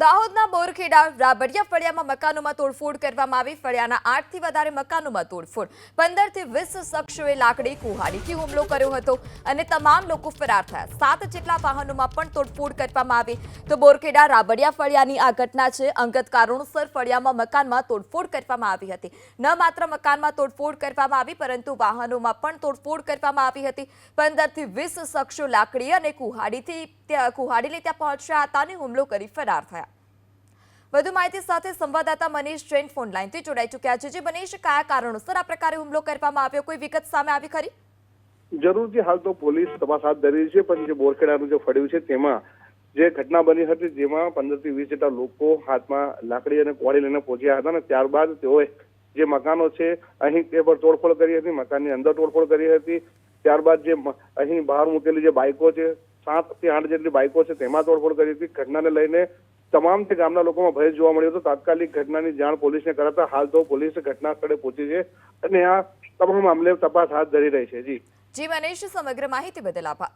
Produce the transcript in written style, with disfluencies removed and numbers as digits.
દાહોદના બોરખેડા રાબડિયા ફળિયામાં મકાનોમાં તોડફોડ કરવામાં આવી। ફળિયાના 8 થી વધારે મકાનોમાં તોડફોડ। 15 થી 20 શખ્સોએ લાકડી કુહાડીથી હુમલો કર્યો હતો અને તમામ લોકો ફરાર થયા। 7 જેટલા વાહનોમાં પણ તોડફોડ કરવામાં આવી। તો બોરખેડા રાબડિયા ફળિયાની આ ઘટના છે। અંગત કારણોસર ફળિયામાં મકાનમાં તોડફોડ કરવામાં આવી હતી। ન માત્ર મકાનમાં તોડફોડ કરવામાં આવી પરંતુ વાહનોમાં પણ તોડફોડ કરવામાં આવી હતી। 15 થી 20 શખ્સો લાકડી અને કુહાડીથી કુહાડીને ત્યાં પહોંચ્યા હતા અને હુમલો કરી ફરાર થયા। વધુ માહિતી સાથે સંવાદદાતા મનીષ જૈન ફોન લાઈનથી જોડાઈ ચૂક્યા છે। જે મનીષ, કયા કારણોસર આ પ્રકારે હુમલો કરવામાં આવ્યો, કોઈ વિગત સામે આવી ખરી? જરૂરથી હાલ તો પોલીસ તપાસ હાથ ધરી છે, પણ જે બોરખેડાનું જે ફળિયું છે તેમાં જે ઘટના બની હતી જેમાં 15 થી 20 જેટલા લોકો હાથમાં લાકડી અને કોળી લઈને પહોંચ્યા હતા અને ત્યારબાદ તેઓએ જે મકાનો છે અહીં તે પર તોડફોડ કરી હતી, મકાનની અંદર તોડફોડ કરી હતી। ત્યારબાદ જે અહીં બહાર મૂકેલી જે બાઇકો છે, 7 થી 8 જેટલી બાઇકો છે તેમાં તોડફોડ કરી હતી। ઘટનાને લઈને તમામ તે ગામના લોકોમાં ભય જોવા મળ્યો હતો। તાત્કાલિક ઘટનાની જાણ પોલીસને કરાતા હાલ તો પોલીસ ઘટના સ્થળે પહોંચી છે અને આ તમામ મામલે તપાસ હાથ ધરી રહી છે। જી મનીષ, સમગ્ર માહિતી બદલ આભાર।